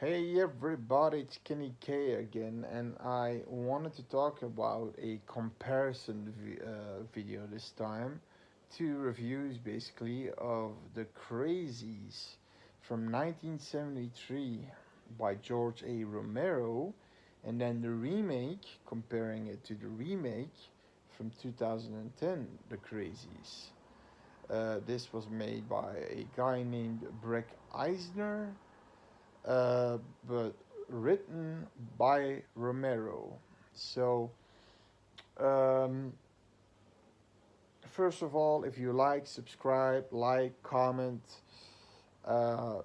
Hey everybody, it's Kenny K again, and I wanted to talk about a comparison video this time. Two reviews basically of The Crazies from 1973 by George A. Romero, and then the remake, comparing it to the remake from 2010, The Crazies. This was made by a guy named Breck Eisner, uh, but written by Romero. So, um, first of all, if you like, subscribe, like, comment.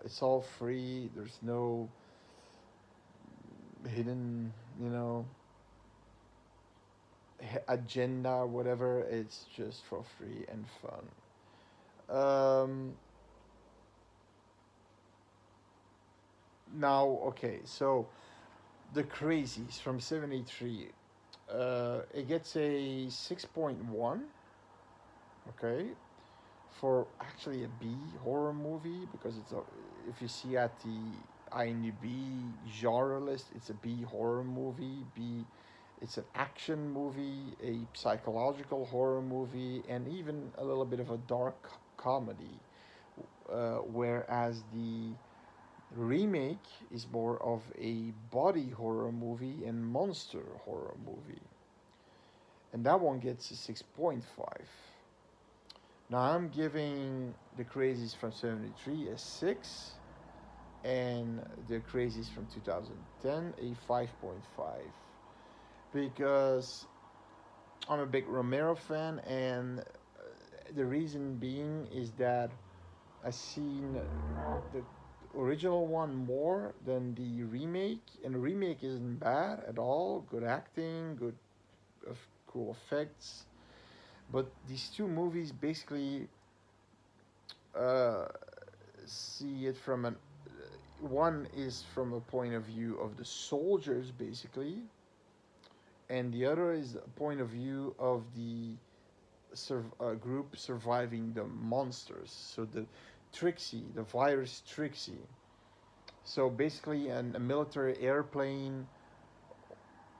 It's all free. There's no hidden, you know, agenda, whatever. It's just for free and fun. Um, Now, okay, so the Crazies from 73. It gets a 6.1, okay, for actually a B horror movie because if you see at the IMDb genre list, it's a B horror movie. It's an action movie, a psychological horror movie, and even a little bit of a dark comedy. Whereas the remake is more of a body horror movie and monster horror movie, and that one gets a 6.5. Now I'm giving the Crazies from 73 a 6 and the Crazies from 2010 a 5.5 because I'm a big Romero fan, and the reason being is that I've seen the original one more than the remake, and the remake isn't bad at all. Good acting, good, uh, cool effects. But these two movies basically uh, see it from an one is from a point of view of the soldiers basically, and the other is a point of view of the group surviving the monsters. So the Trixie, the virus Trixie. So basically, a military airplane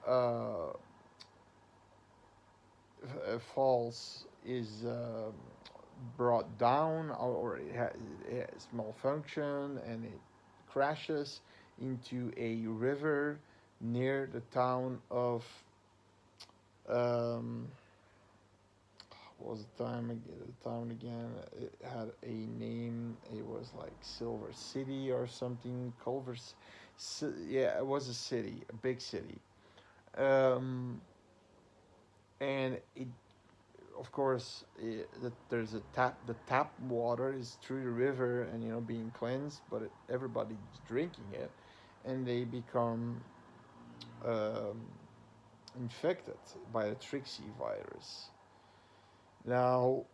uh, falls is brought down, or it has malfunction, and it crashes into a river near the town of um, what was the town again? It had a name. It was like Silver City or something. Yeah, it was a city, a big city. Um, and it, of course, there's a tap. The tap water is through the river and being cleansed, but everybody's drinking it, and they become um, infected by the Trixie virus. Now,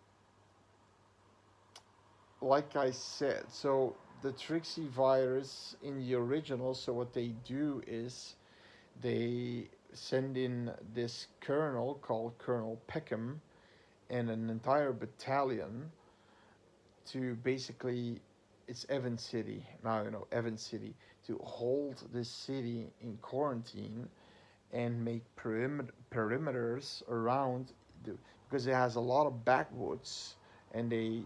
like I said, so the Trixie virus in the original, so what they do is they send in this colonel called Colonel Peckham and an entire battalion to basically, it's Evans City now, Evans City, to hold this city in quarantine and make perimeters around because it has a lot of backwoods, and they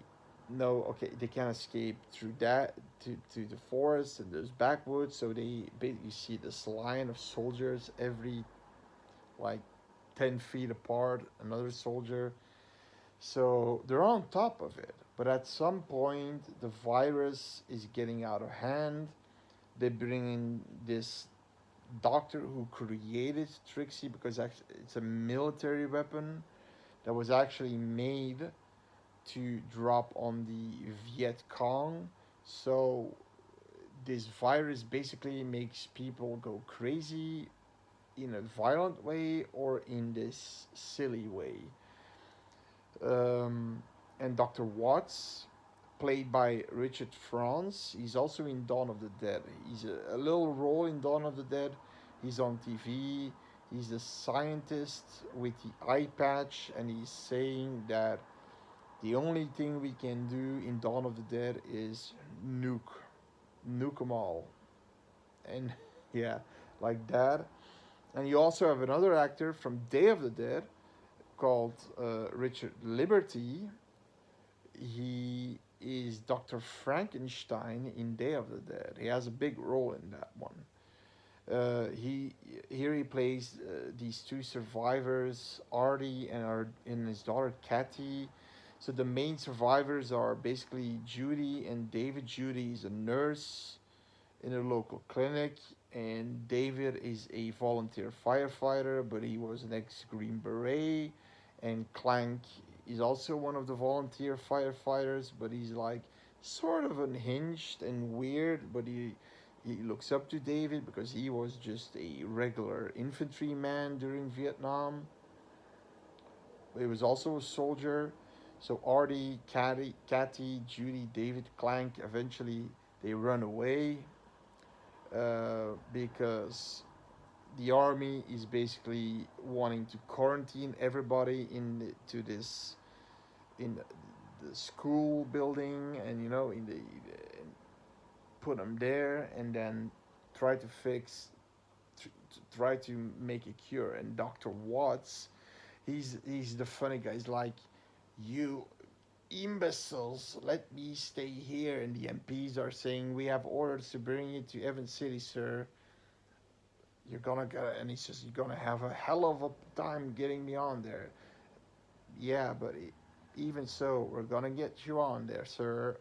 know, okay, they can't escape through that to the forest and those backwoods, so they basically see this line of soldiers every like 10 feet apart, another soldier, so they're on top of it. But at some point the virus is getting out of hand. They bring in this doctor who created Trixie because actually it's a military weapon that was actually made to drop on the Viet Cong. So this virus basically makes people go crazy in a violent way or in this silly way. Um, and Dr. Watts, played by Richard Franz, he's also in Dawn of the Dead. He's a little role in Dawn of the Dead. He's on TV. He's the scientist with the eye patch, and he's saying that the only thing we can do in Dawn of the Dead is nuke them all. and yeah, like that. And you also have another actor from Day of the Dead called Richard Liberty. He is Dr. Frankenstein in Day of the Dead. He has a big role in that one. He Here he plays these two survivors, Artie and his daughter Kathy. So the main survivors are basically Judy and David. Judy is a nurse in a local clinic, and David is a volunteer firefighter, but he was an ex Green Beret. And Clank is also one of the volunteer firefighters, but he's like sort of unhinged and weird, but he looks up to David because he was just a regular infantryman during Vietnam. He was also a soldier. So Artie, Catty, Judy, David, Clank, eventually they run away because the army is basically wanting to quarantine everybody to this in the school building, and in the and put them there, and then try to fix try to make a cure. And Dr. Watts, he's the funny guy. He's like, you imbeciles, let me stay here. And the MPs are saying, we have orders to bring you to Evans City, sir. You're gonna get it. And he says, you're gonna have a hell of a time getting me on there. Yeah, but even so, we're gonna get you on there, sir.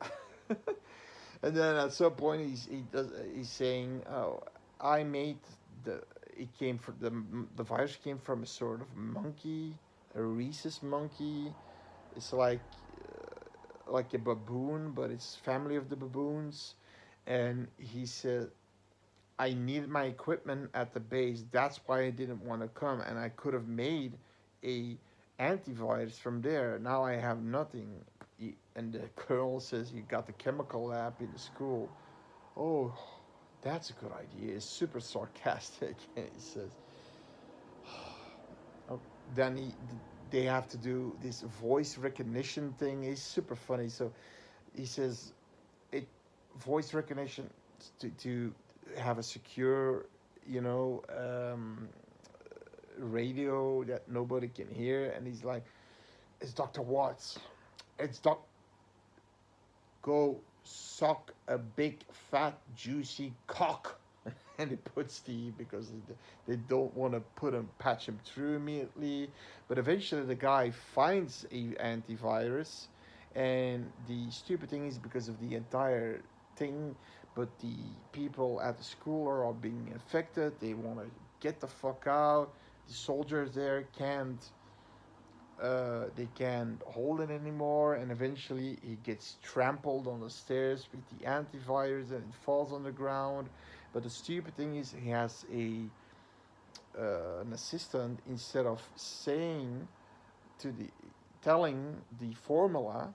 And then at some point, he's saying, oh, I made the it came from the virus came from a sort of monkey, a rhesus monkey. It's like a baboon, but it's family of the baboons. And he said, I needed my equipment at the base. That's why I didn't want to come, and I could have made a antivirus from there. Now I have nothing. And the colonel says, you got the chemical lab in the school. Oh, that's a good idea. It's super sarcastic. And he says, oh, then they have to do this voice recognition thing. It's super funny. So he says, it voice recognition to have a secure, you know, radio that nobody can hear. And he's like, it's Dr. Watts. It's Doc. Go suck a big, fat, juicy cock. And he puts the, because they don't want to patch him through immediately. But eventually the guy finds a antivirus. And the stupid thing is, because of the entire thing, but the people at the school are all being infected. They want to get the fuck out. The soldiers there they can't hold it anymore, and eventually he gets trampled on the stairs with the antivirus, and it falls on the ground. But the stupid thing is, he has an assistant. Instead of saying to the telling the formula,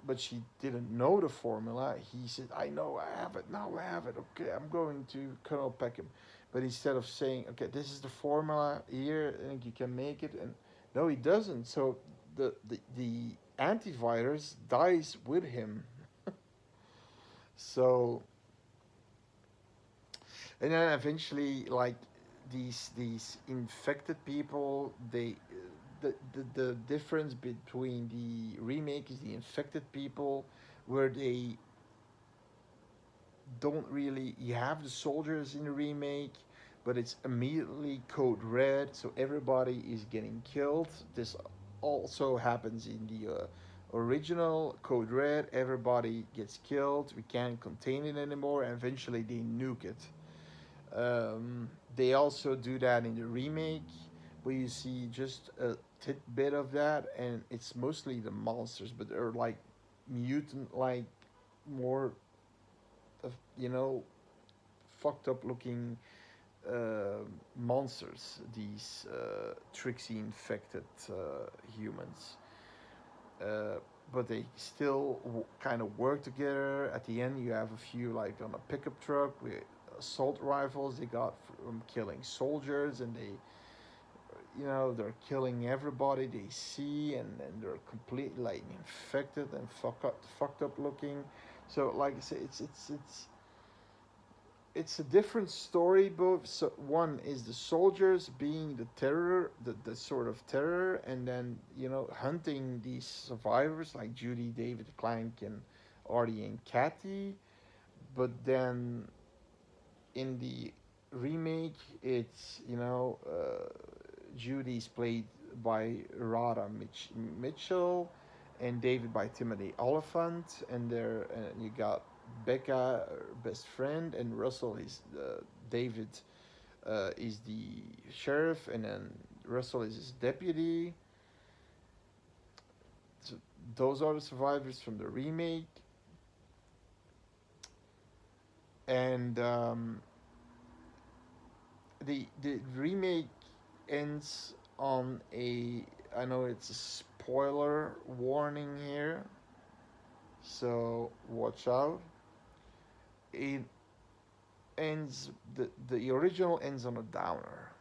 but she didn't know the formula. He said, I know, I have it, now I have it. Okay, I'm going to Colonel Peckham. But instead of saying, okay, this is the formula here, and you can make it, and no, he doesn't. So the antivirus dies with him. So, and then eventually, like, these infected people, the difference between the remake is the infected people, where they don't really, you have the soldiers in the remake, but it's immediately code red, so everybody is getting killed. This also happens in the original code red. Everybody gets killed. We can't contain it anymore, and eventually they nuke it. They also do that in the remake, where you see just a tidbit of that, and it's mostly the monsters, but they're like mutant, like more of, fucked up looking monsters, these tricksy infected humans. But they still kind of work together. At the end, you have a few, like on a pickup truck with assault rifles they got from killing soldiers, and they're killing everybody they see, and they're completely like infected and fucked up looking. So, like I say, it's it's a different story. Both, so one is the soldiers being the terror, the sort of terror, and then hunting these survivors like Judy, David, Clank, and Artie and Kathy. But then in the remake, it's Judy's played by Rada Mitchell, and David by Timothy Oliphant, and there you got Becca, her best friend, and Russell is David is the sheriff, and then Russell is his deputy. So those are the survivors from the remake, and the remake ends on a. I know it's a spoiler warning here, so watch out. It ends the original ends on a downer.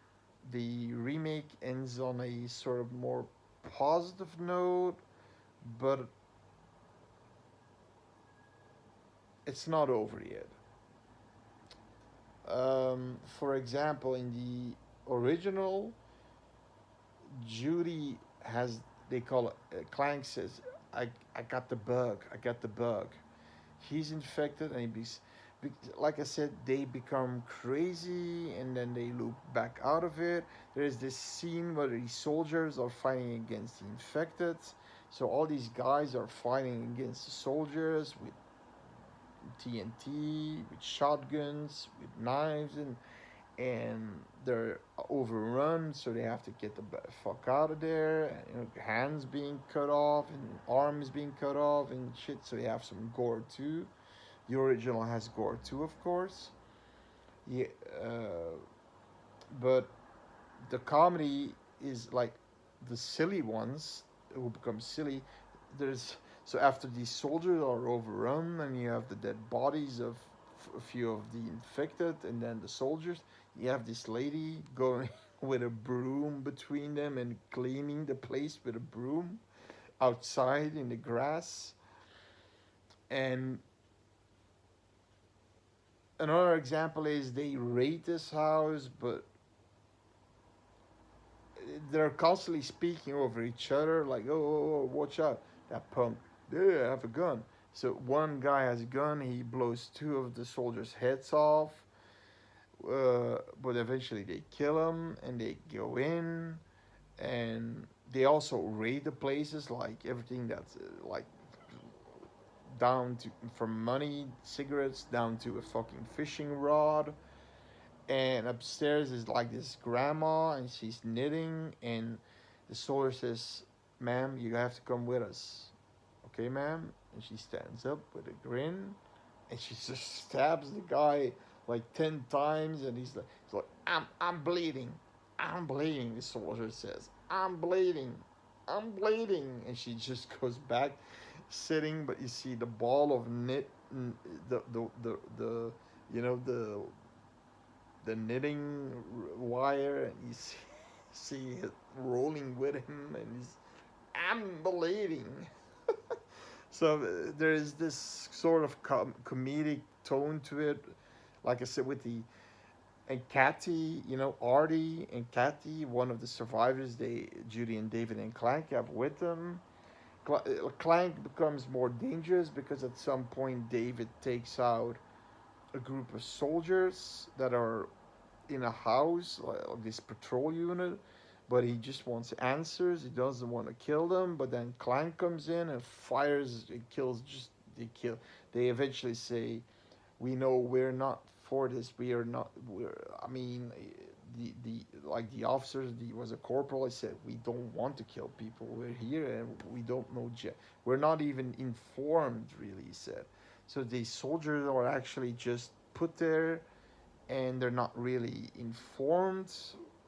The remake ends on a sort of more positive note, but it's not over yet. For example, in the original, Judy has, they call it, Clank says, I got the bug, I got the bug. He's infected, and like I said, they become crazy, and then they loop back out of it. There's this scene where these soldiers are fighting against the infected. So all these guys are fighting against the soldiers with TNT, with shotguns, with knives, and they're overrun, so they have to get the fuck out of there. And, hands being cut off and arms being cut off and shit. So they have some gore too. The original has gore too, of course. Yeah, but the comedy is like the silly ones who become silly. There's so after these soldiers are overrun and you have the dead bodies of a few of the infected, and then the soldiers, you have this lady going with a broom between them and cleaning the place with a broom outside in the grass. And another example is they raid this house, but they're constantly speaking over each other, like, oh, oh, oh, watch out, that punk, yeah, I have a gun. So one guy has a gun, he blows two of the soldiers' heads off, but eventually they kill him, and they go in, and they also raid the places, like everything that's like down to from money, cigarettes, down to a fucking fishing rod. And upstairs is like this grandma, and she's knitting, and the soldier says, "Ma'am, you have to come with us." "Okay, ma'am." And she stands up with a grin, and she just stabs the guy like 10 times, and he's like, I'm bleeding, I'm bleeding. The soldier says, I'm bleeding, I'm bleeding, and she just goes back, sitting. But you see the ball of knit, the you know the knitting wire, and you see it rolling with him, and he's, I'm bleeding. So there is this sort of comedic tone to it, like I said, with the and Kathy, Artie and Kathy, one of the survivors, they Judy and David and Clank have with them. Clank becomes more dangerous because at some point David takes out a group of soldiers that are in a house, like this patrol unit, but he just wants answers. He doesn't want to kill them. But then Clank comes in and fires. It kills. Just they kill. They eventually say, "We know we're not for this. We are not. We're. I mean, the like the officers. The was a corporal. I said we don't want to kill people. We're here and we don't know. We're not even informed. Really," he said. So the soldiers are actually just put there, and they're not really informed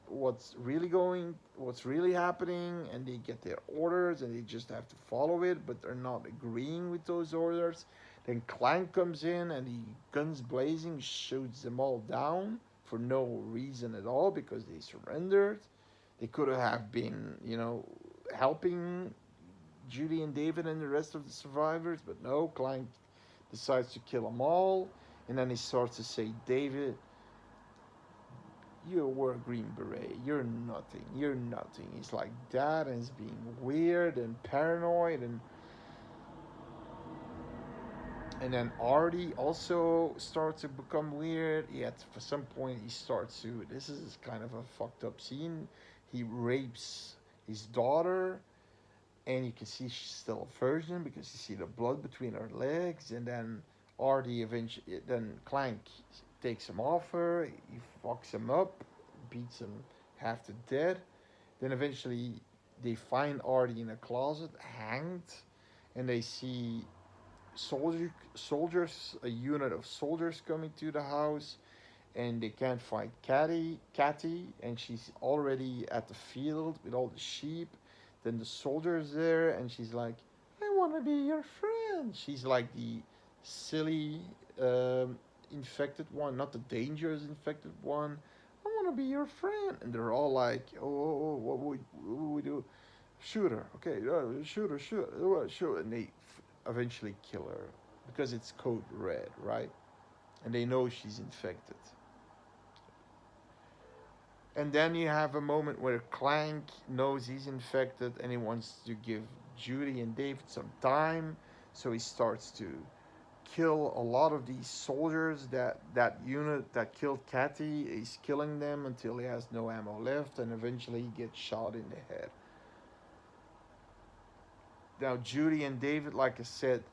what's really happening, and they get their orders and they just have to follow it, but they're not agreeing with those orders. Then Clank comes in and he, guns blazing, shoots them all down for no reason at all because they surrendered. They could have been, helping Judy and David and the rest of the survivors, but no, Clank decides to kill them all. And then he starts to say, David, you were a Green Beret. You're nothing. You're nothing. He's like that, and he's being weird and paranoid, and then Artie also starts to become weird. Yet for some point he starts to. This is kind of a fucked up scene. He rapes his daughter, and you can see she's still a virgin because you see the blood between her legs. And then Artie eventually, then Clank takes him off her. He fucks him up, beats him half to death. Then eventually they find Artie in a closet, hanged, and they see soldiers, a unit of soldiers coming to the house, and they can't find Catty, and she's already at the field with all the sheep. Then the soldier's there, and she's like, "I want to be your friend." She's like the silly infected one, not the dangerous infected one. I want to be your friend, and they're all like, "Oh, what would we do? Shoot her, okay? Shoot her, shoot," and they eventually kill her because it's code red, right? And they know she's infected. And then you have a moment where Clank knows he's infected and he wants to give Judy and David some time. So he starts to kill a lot of these soldiers. That unit that killed Cathy, he's killing them until he has no ammo left, and eventually he gets shot in the head. Now, Judy and David, like I said,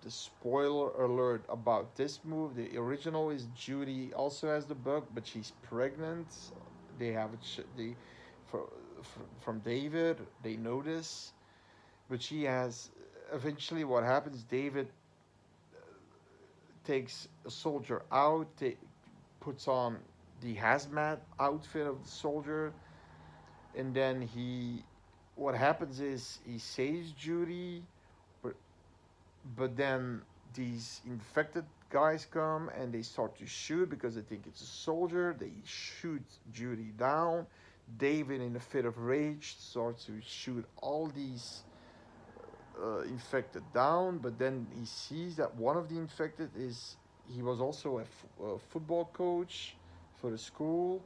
the spoiler alert about this move. The original is Judy also has the bug, but she's pregnant. They have it. For, from David, they know this, but she has. Eventually, what happens? David takes a soldier out, puts on the hazmat outfit of the soldier, and then he. What happens is he saves Judy, but then these infected guys come and they start to shoot because they think it's a soldier. They shoot Judy down. David, in a fit of rage, starts to shoot all these infected down, but then he sees that one of the infected is he was also a football coach for the school,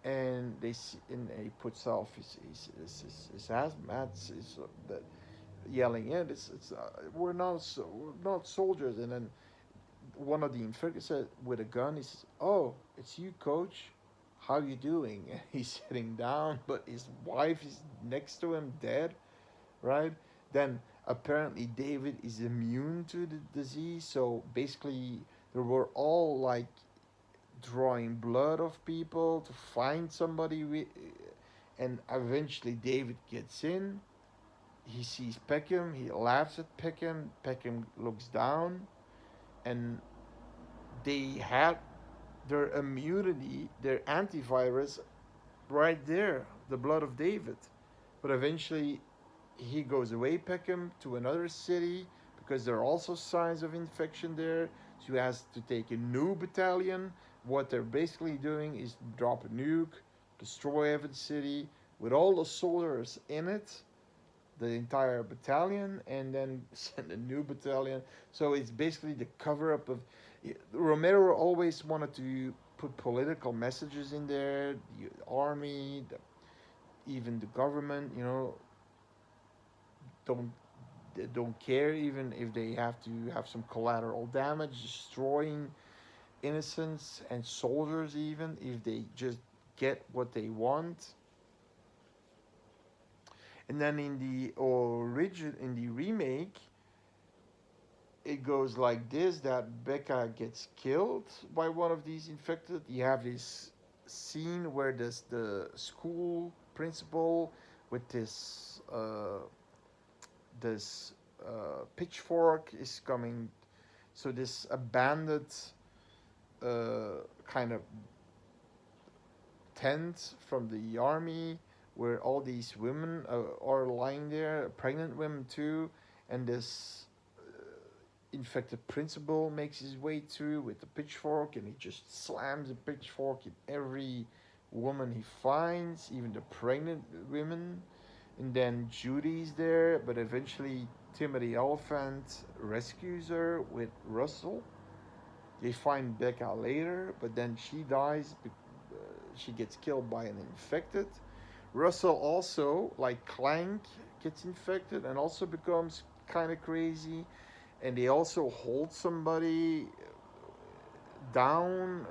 and and he puts off his hazmat, that yelling, "Yeah, we're not soldiers." And then one of the infected said with a gun, he says, "Oh, it's you, coach. How you doing?" And he's sitting down, but his wife is next to him, dead, right? Then apparently David is immune to the disease, so basically they were all like drawing blood of people to find somebody and eventually David gets in. He sees Peckham, he laughs at Peckham. Peckham looks down, and they had their immunity, their antivirus right there, the blood of David. But eventually he goes away, Peckham, to another city because there are also signs of infection there. So he has to take a new battalion. What they're basically doing is drop a nuke, destroy Evan City with all the soldiers in it, the entire battalion, and then send a new battalion. So it's basically the cover up of. Romero always wanted to put political messages in there. The army, even the government, don't they don't care even if they have to have some collateral damage, destroying innocents and soldiers, even if they just get what they want. And then in the remake, it goes like this: that Becca gets killed by one of these infected. You have this scene where the school principal with this pitchfork is coming. So this abandoned kind of tent from the army where all these women are lying there, pregnant women too, and this infected principal makes his way through with the pitchfork, and he just slams the pitchfork in every woman he finds, even the pregnant women. And then Judy's there, but eventually Timothy Oliphant rescues her with Russell, They find Becca later, but then she dies. She gets killed by an infected. Russell also, like Clank, gets infected and also becomes kind of crazy. And they also hold somebody down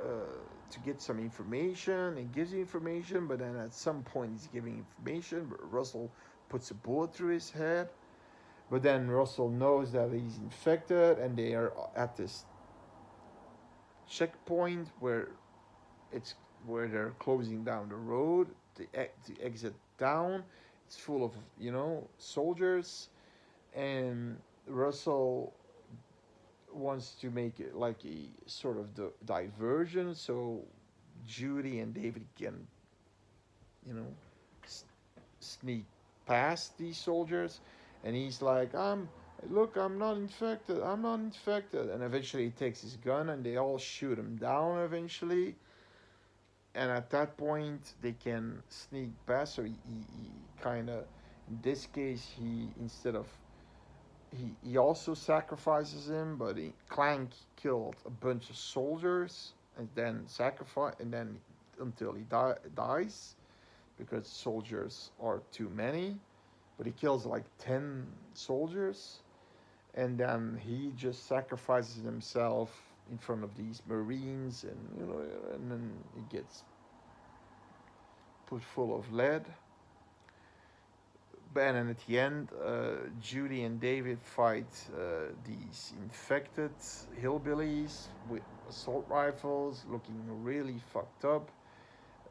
to get some information and gives information, but then at some point he's giving information, but Russell puts a bullet through his head. But then Russell knows that he's infected, and they are at this checkpoint it's where they're closing down the road to exit down. It's full of soldiers, and Russell wants to make it like a sort of diversion, so Judy and David can you know s- sneak past these soldiers, and he's like, look, I'm not infected, I'm not infected, and eventually he takes his gun and they all shoot him down eventually. And at that point they can sneak past, so he kind of, in this case, he instead of he also sacrifices him, but Clank killed a bunch of soldiers and then sacrifice, and then until he dies, because soldiers are too many. But he kills like 10 soldiers, and then he just sacrifices himself in front of these Marines, and and then he gets put full of lead. And then at the end, Judy and David fight these infected hillbillies with assault rifles, looking really fucked up.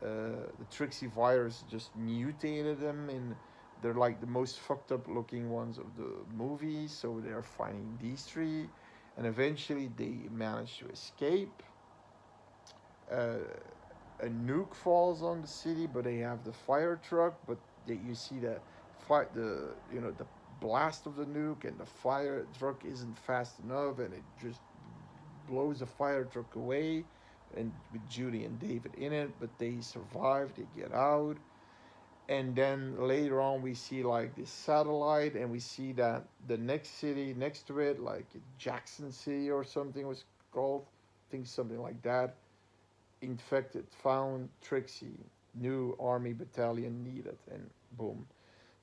The Trixie virus just mutated them, and they're like the most fucked up looking ones of the movie. So they're fighting these three, and eventually they manage to escape. Uh, a nuke falls on the city, but they have the fire truck. But you see that fight the blast of the nuke, and the fire truck isn't fast enough, and it just blows the fire truck away, and with Judy and David in it. But they survive. They get out, and then later on we see like this satellite, and we see that the next city next to it, like Jackson City or something was called, I think something like that, infected, found Trixie, new army battalion needed, and boom.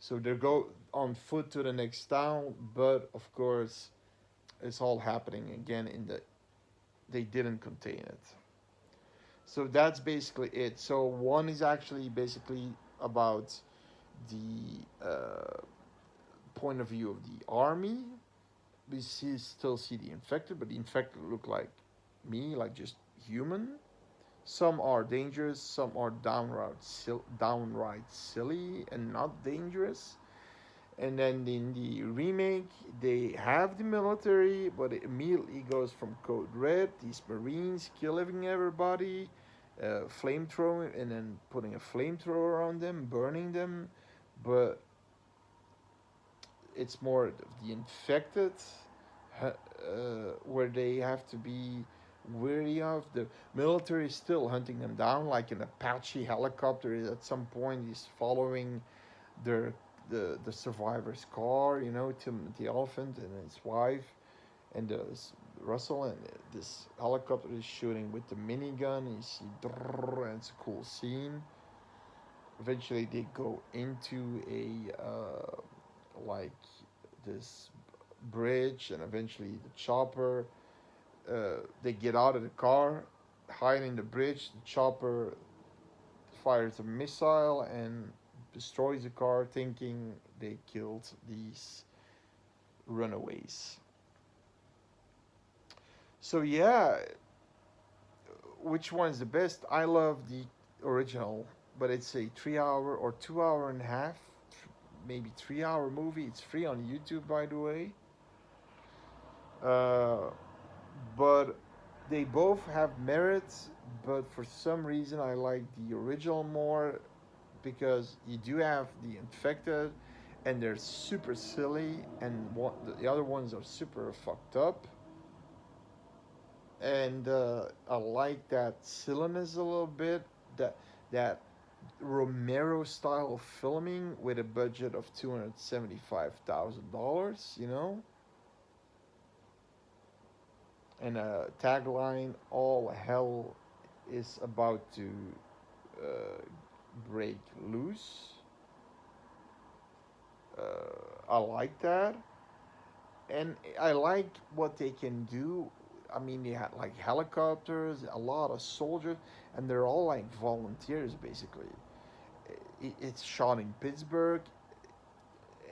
So they go on foot to the next town, but of course, it's all happening again in the. They didn't contain it. So that's basically it. So one is actually basically about the point of view of the army. Still see the infected, but the infected look like me, like just human. Some are dangerous, some are downright silly and not dangerous. And then in the remake, they have the military, but it immediately goes from code red. These Marines killing everybody, flamethrowing, and then putting a flamethrower on them, burning them. But it's more the infected, where they have to be wary of. The military is still hunting them down, like an Apache helicopter at some point is following their the survivor's car, Timothy Elephant and his wife, and Russell, and this helicopter is shooting with the minigun. You see, and it's a cool scene. Eventually, they go into a like this bridge, and eventually the chopper. They get out of the car, hide in the bridge. The chopper fires a missile and destroys the car, thinking they killed these runaways. So yeah, which one is the best? I love the original, but it's a 3 hour or 2 hour and a half, maybe 3 hour movie. It's free on YouTube, by the way. Uh, but they both have merits. But for some reason, I like the original more, because you do have the infected, and they're super silly, and the other ones are super fucked up. And I like that silliness a little bit, that Romero style of filming with a budget of $275,000. and a tagline: "All hell is about to uh, break loose." I like that, and I like what they can do. I mean, they had like helicopters, a lot of soldiers, and they're all like volunteers basically. It's shot in Pittsburgh,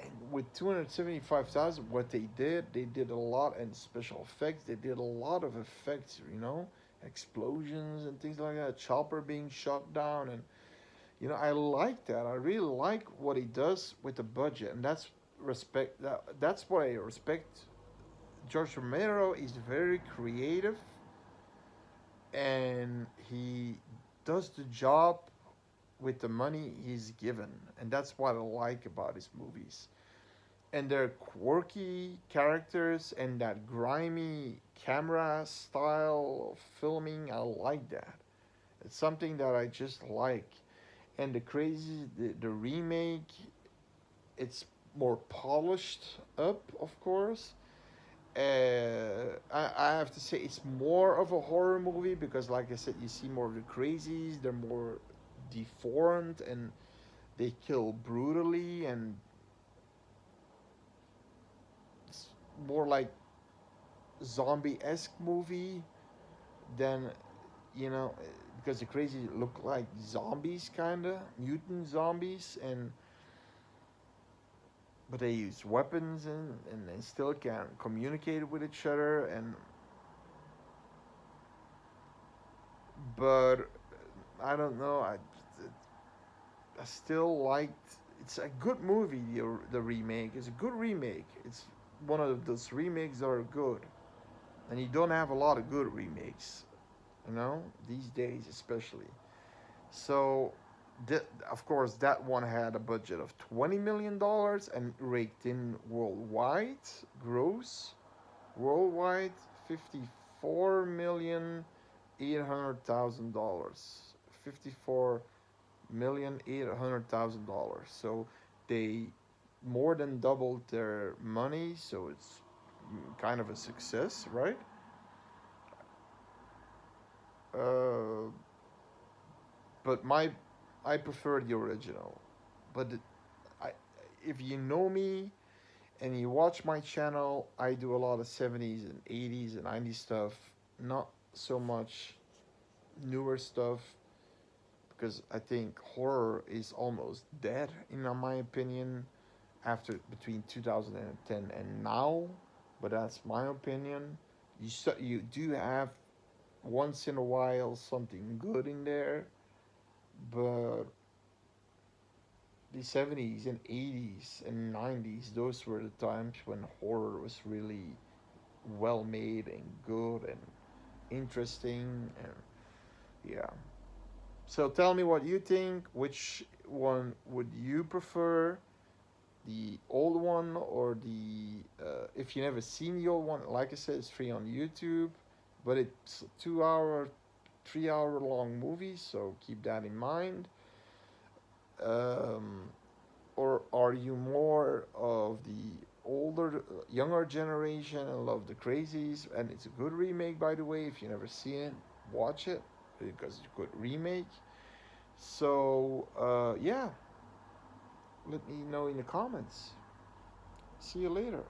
and with 275,000, what they did a lot in special effects. They did a lot of effects, explosions and things like that. Chopper being shot down, and I like that. I really like what he does with the budget, and that's what I respect. George Romero is very creative, and he does the job with the money he's given, and that's what I like about his movies. And they're quirky characters, and that grimy camera style of filming, I like that. It's something that I just like. And the remake, it's more polished up, of course. I have to say it's more of a horror movie because, like I said, you see more of the crazies. They're more deformed and they kill brutally, and it's more like zombie-esque movie than because the crazy look like zombies, kind of mutant zombies, and but they use weapons, and they still can communicate with each other, and but I don't know. I still liked. It's a good movie. The remake is a good remake. It's one of those remakes that are good, and you don't have a lot of good remakes, these days especially. So, of course, that one had a budget of $20 million and raked in worldwide gross worldwide 54,800,000 dollars. 54,800,000 dollars. So they more than doubled their money. So it's kind of a success, right? Uh, but I prefer the original. But I, if you know me and you watch my channel, I do a lot of 70s and 80s and 90s stuff, not so much newer stuff, because I think horror is almost dead, in my opinion, after between 2010 and now. But that's my opinion. You do have once in a while something good in there, but the 70s and 80s and 90s, those were the times when horror was really well made and good and interesting, and yeah. So tell me what you think. Which one would you prefer? The old one or the if you never seen the old one, like I said, it's free on YouTube, but it's a 2 hour, 3 hour long movie, so keep that in mind. Um, or are you more of the older, younger generation and love the crazies? And it's a good remake, by the way. If you never seen it, watch it because it's a good remake. So yeah, let me know in the comments. See you later.